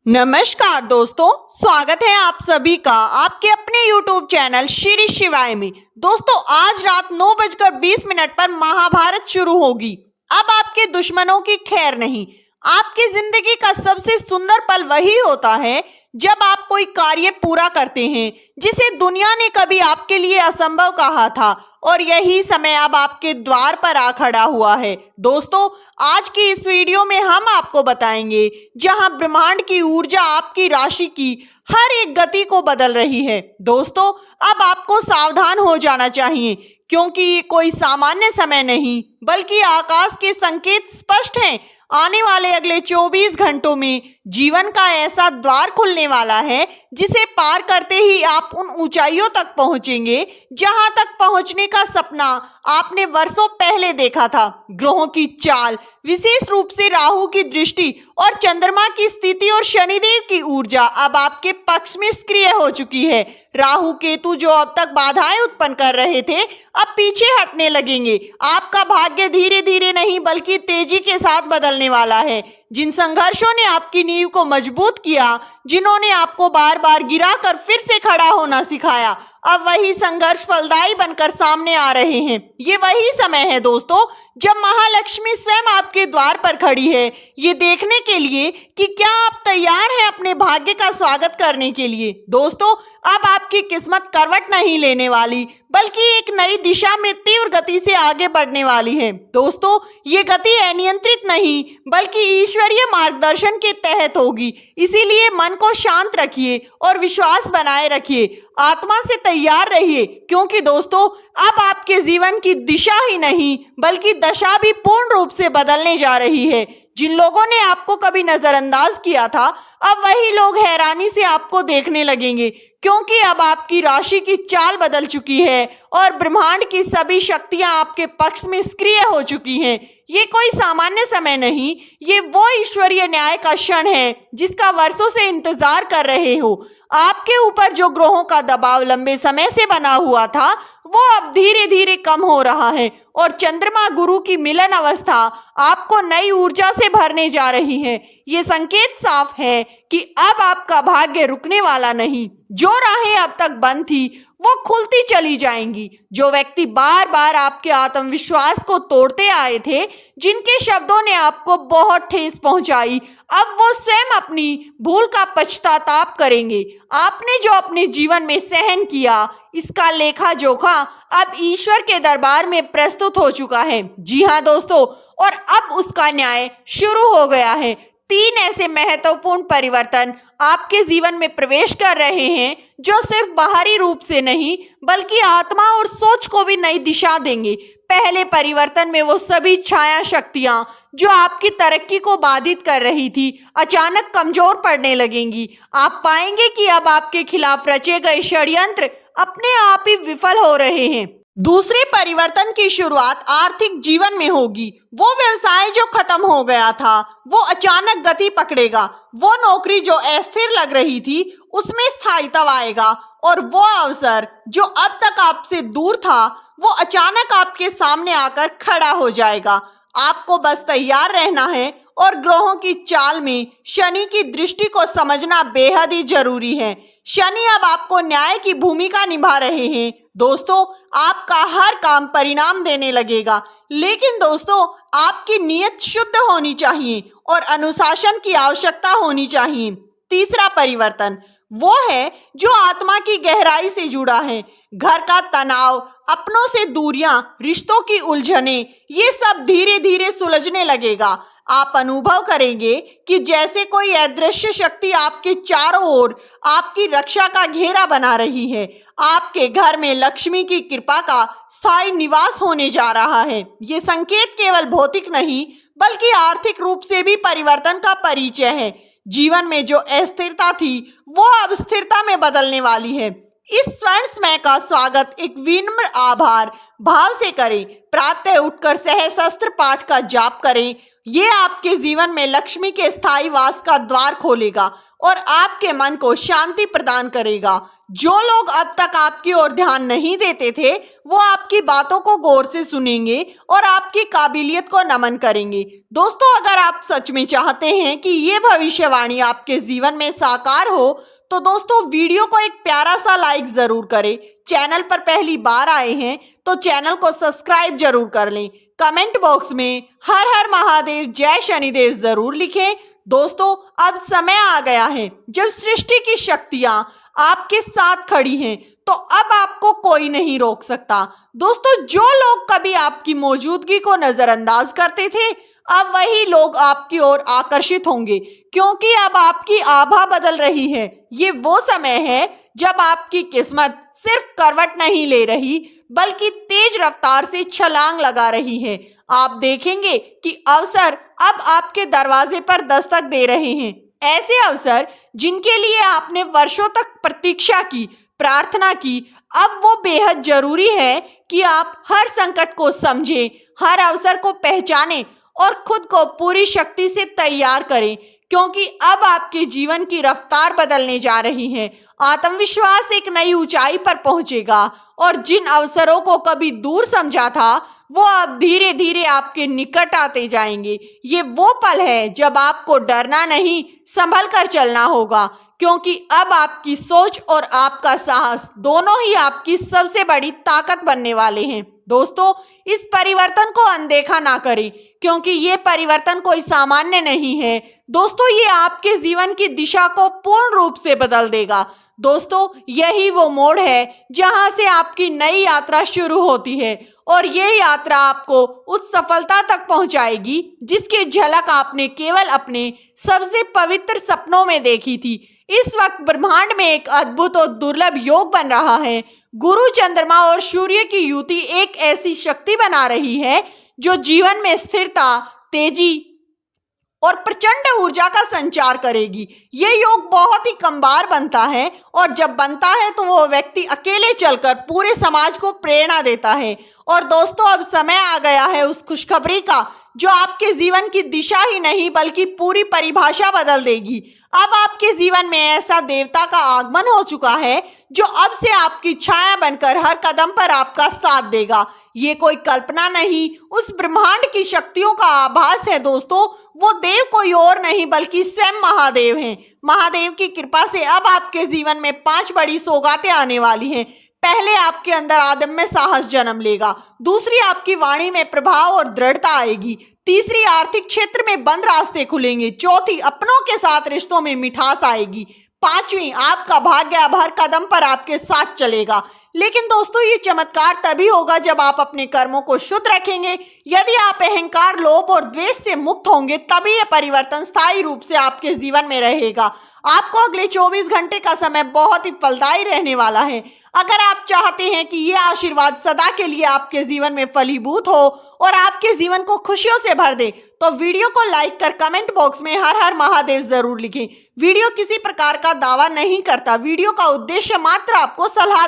नमस्कार दोस्तों, स्वागत है आप सभी का आपके अपने YouTube चैनल श्री शिवाय में। दोस्तों, आज रात 9:20 पर महाभारत शुरू होगी। अब आपके दुश्मनों की खैर नहीं। आपकी जिंदगी का सबसे सुंदर पल वही होता है जब आप कोई कार्य पूरा करते हैं जिसे दुनिया ने कभी आपके लिए असंभव कहा था, और यही समय अब आपके द्वार पर आ खड़ा हुआ है। दोस्तों, आज की इस वीडियो में हम आपको बताएंगे जहां ब्रह्मांड की ऊर्जा आपकी राशि की हर एक गति को बदल रही है। दोस्तों, अब आपको सावधान हो जाना चाहिए, क्योंकि ये कोई सामान्य समय नहीं बल्कि आकाश के संकेत स्पष्ट हैं। आने वाले अगले 24 घंटों में जीवन का ऐसा द्वार खुलने वाला है जिसे पार करते ही आप उन ऊंचाइयों तक पहुंचेंगे जहां तक पहुंचने का सपना आपने वर्षों पहले देखा था। ग्रहों की चाल, विशेष रूप से राहु की दृष्टि और चंद्रमा की स्थिति और शनिदेव की ऊर्जा अब आपके पक्ष में सक्रिय हो चुकी है। राहु केतु जो अब तक बाधाएं उत्पन्न कर रहे थे, अब पीछे हटने लगेंगे। आपका भाग्य धीरे धीरे नहीं बल्कि तेजी के साथ बदलने वाला है। जिन संघर्षों ने आपकी नींव को मजबूत किया, जिन्होंने आपको बार बार गिराकर फिर से खड़ा होना सिखाया, अब वही संघर्ष फलदायी बनकर सामने आ रहे हैं। ये वही समय है दोस्तों जब महालक्ष्मी स्वयं आपके द्वार पर खड़ी है, ये देखने के लिए कि क्या आप तैयार हैं अपने भाग्य का स्वागत करने के लिए। दोस्तों, अब आपकी किस्मत करवट नहीं लेने वाली बल्कि एक नई दिशा में तीव्र गति से आगे बढ़ने वाली है। दोस्तों, ये गति अनियंत्रित नहीं बल्कि ईश्वरीय मार्गदर्शन के तहत होगी। इसीलिए मन को शांत रखिए और विश्वास बनाए रखिए। आत्मा से तैयार रहिए, क्योंकि दोस्तों अब आपके जीवन की दिशा ही नहीं बल्कि दशा भी पूर्ण रूप से बदलने जा रही है। जिन लोगों ने आपको कभी नजरअंदाज किया था, अब वही लोग हैरानी से आपको देखने लगेंगे, क्योंकि अब आपकी राशि की चाल बदल चुकी है और ब्रह्मांड की सभी शक्तियां आपके पक्ष में सक्रिय हो चुकी हैं। ये कोई सामान्य समय नहीं, ये वो ईश्वरीय न्याय का क्षण है जिसका वर्षों से इंतजार कर रहे हो। आपके ऊपर जो ग्रहों का दबाव लंबे समय से बना हुआ था, वो अब धीरे धीरे कम हो रहा है और चंद्रमा गुरु की मिलन अवस्था आपको नई ऊर्जा से भरने जा रही है। ये संकेत साफ है कि अब आपका भाग्य रुकने वाला नहीं। जो राहें अब तक बंद थी वो खुलती चली जाएंगी। जो व्यक्ति बार बार आपके आत्मविश्वास को तोड़ते आए थे, जिनके शब्दों ने आपको बहुत ठेस पहुंचाई, अब वो स्वयं अपनी भूल का पश्चाताप करेंगे। आपने जो अपने जीवन में सहन किया, इसका लेखा जोखा अब ईश्वर के दरबार में प्रस्तुत हो चुका है। जी हाँ दोस्तों, और अब उसका न्याय शुरू हो गया है। 3 ऐसे महत्वपूर्ण परिवर्तन आपके जीवन में प्रवेश कर रहे हैं जो सिर्फ बाहरी रूप से नहीं बल्कि आत्मा और सोच को भी नई दिशा देंगे। पहले परिवर्तन में वो सभी छाया शक्तियां जो आपकी तरक्की को बाधित कर रही थी, अचानक कमजोर पड़ने लगेंगी। आप पाएंगे कि अब आपके खिलाफ रचे गए षड्यंत्र अपने आप ही विफल हो रहे हैं। दूसरे परिवर्तन की शुरुआत आर्थिक जीवन में होगी। वो व्यवसाय जो खत्म हो गया था वो अचानक गति पकड़ेगा। वो नौकरी जो अस्थिर लग रही थी उसमें स्थायित्व आएगा, और वो अवसर जो अब तक आपसे दूर था वो अचानक आपके सामने आकर खड़ा हो जाएगा। आपको बस तैयार रहना है, और ग्रहों की चाल में शनि की दृष्टि को समझना बेहद ही जरूरी है। शनि अब आपको न्याय की भूमिका निभा रहे हैं। दोस्तों, आपका हर काम परिणाम देने लगेगा, लेकिन दोस्तों आपकी नीयत शुद्ध होनी चाहिए और अनुशासन की आवश्यकता होनी चाहिए। तीसरा परिवर्तन वो है जो आत्मा की गहराई से जुड़ा है। घर का तनाव, अपनों से दूरियां, रिश्तों की उलझने, ये सब धीरे धीरे सुलझने लगेगा। आप अनुभव करेंगे कि जैसे कोई अदृश्य शक्ति आपके चारों ओर आपकी रक्षा का घेरा बना रही है। आपके घर में लक्ष्मी की कृपा का स्थायी निवास होने जा रहा है। ये संकेत केवल भौतिक नहीं बल्कि आर्थिक रूप से भी परिवर्तन का परिचय है। जीवन में जो अस्थिरता थी वो अब स्थिरता में बदलने वाली है। इस स्वर्ण समय का स्वागत एक विनम्र आभार भाव से करें। प्रातः उठकर सहस्त्र पाठ का जाप करें। ये आपके जीवन में लक्ष्मी के स्थायी वास का द्वार खोलेगा और आपके मन को शांति प्रदान करेगा। जो लोग अब तक आपकी ओर ध्यान नहीं देते थे वो आपकी बातों को गौर से सुनेंगे और आपकी काबिलियत को नमन करेंगे। दोस्तों, अगर आप सच में चाहते हैं कि ये भविष्यवाणी आपके जीवन में साकार हो तो दोस्तों वीडियो को एक प्यारा सा लाइक जरूर करें। चैनल पर पहली बार आए हैं तो चैनल को सब्सक्राइब जरूर कर लें। कमेंट बॉक्स में हर हर महादेव जय शनिदेव जरूर लिखें। दोस्तों, अब समय आ गया है जब सृष्टि की शक्तियां आपके साथ खड़ी हैं, तो अब आपको कोई नहीं रोक सकता। दोस्तों, जो लोग कभी आपकी मौजूदगी को नजरअंदाज करते थे अब वही लोग आपकी ओर आकर्षित होंगे, क्योंकि अब आपकी आभा बदल रही है। ये वो समय है जब आपकी किस्मत सिर्फ करवट नहीं ले रही बल्कि तेज रफ्तार से छलांग लगा रही है। आप देखेंगे कि अवसर अब आपके दरवाजे पर दस्तक दे रहे हैं। ऐसे अवसर जिनके लिए आपने वर्षों तक प्रतीक्षा की, प्रार्थना की, अब वो बेहद जरूरी है कि आप हर संकट को समझें, हर अवसर को पहचानें और खुद को पूरी शक्ति से तैयार करें, क्योंकि अब आपके जीवन की रफ्तार बदलने जा रही है। आत्मविश्वास एक नई ऊंचाई पर पहुंचेगा और जिन अवसरों को कभी दूर समझा था वो अब धीरे धीरे आपके निकट आते जाएंगे। ये वो पल है जब आपको डरना नहीं, संभल कर चलना होगा, क्योंकि अब आपकी सोच और आपका साहस दोनों ही आपकी सबसे बड़ी ताकत बनने वाले हैं। दोस्तों, इस परिवर्तन को अनदेखा ना करें, क्योंकि ये परिवर्तन कोई सामान्य नहीं है। दोस्तों, ये आपके जीवन की दिशा को पूर्ण रूप से बदल देगा। दोस्तों, यही वो मोड़ है जहां से आपकी नई यात्रा शुरू होती है और ये यात्रा आपको उस सफलता तक पहुंचाएगी जिसकी झलक आपने केवल अपने सबसे पवित्र सपनों में देखी थी। इस वक्त ब्रह्मांड में एक अद्भुत और दुर्लभ योग बन रहा है। गुरु, चंद्रमा और सूर्य की युति एक ऐसी शक्ति बना रही है जो जीवन में स्थिरता, तेजी और प्रचंड ऊर्जा का संचार करेगी। ये योग बहुत ही कम बार बनता है और जब बनता है तो वो व्यक्ति अकेले चलकर पूरे समाज को प्रेरणा देता है। और दोस्तों, अब समय आ गया है उस खुशखबरी का जो आपके जीवन की दिशा ही नहीं बल्कि पूरी परिभाषा बदल देगी। अब आपके जीवन में ऐसा देवता का आगमन हो चुका है जो अब से आपकी छाया बनकर हर कदम पर आपका साथ देगा। ये कोई कल्पना नहीं, उस ब्रह्मांड की शक्तियों का आभास है। दोस्तों, वो देव कोई और नहीं बल्कि स्वयं महादेव हैं। महादेव की कृपा से अब आपके जीवन में 5 बड़ी सौगातें आने वाली हैं। पहले आपके अंदर अदम्य साहस जन्म लेगा, दूसरी आपकी वाणी में प्रभाव और दृढ़ता आएगी, तीसरी आर्थिक क्षेत्र में बंद रास्ते खुलेंगे, चौथी अपनों के साथ रिश्तों में मिठास आएगी, पांचवी आपका भाग्य अब हर कदम पर आपके साथ चलेगा। लेकिन दोस्तों, ये चमत्कार तभी होगा जब आप अपने कर्मों को शुद्ध रखेंगे। यदि आप अहंकार, लोभ और द्वेष से मुक्त होंगे तभी ये परिवर्तन स्थायी रूप से आपके जीवन में रहेगा। आपको अगले 24 घंटे का समय बहुत ही फलदायी रहने वाला है। अगर आप चाहते हैं कि ये आशीर्वाद सदा के लिए आपके जीवन में फलीभूत हो और आपके जीवन को खुशियों से भर दे तो वीडियो को लाइक कर कमेंट बॉक्स में हर हर महादेव जरूर लिखें। वीडियो किसी प्रकार का दावा नहीं करता, वीडियो का उद्देश्य मात्र आपको सलाह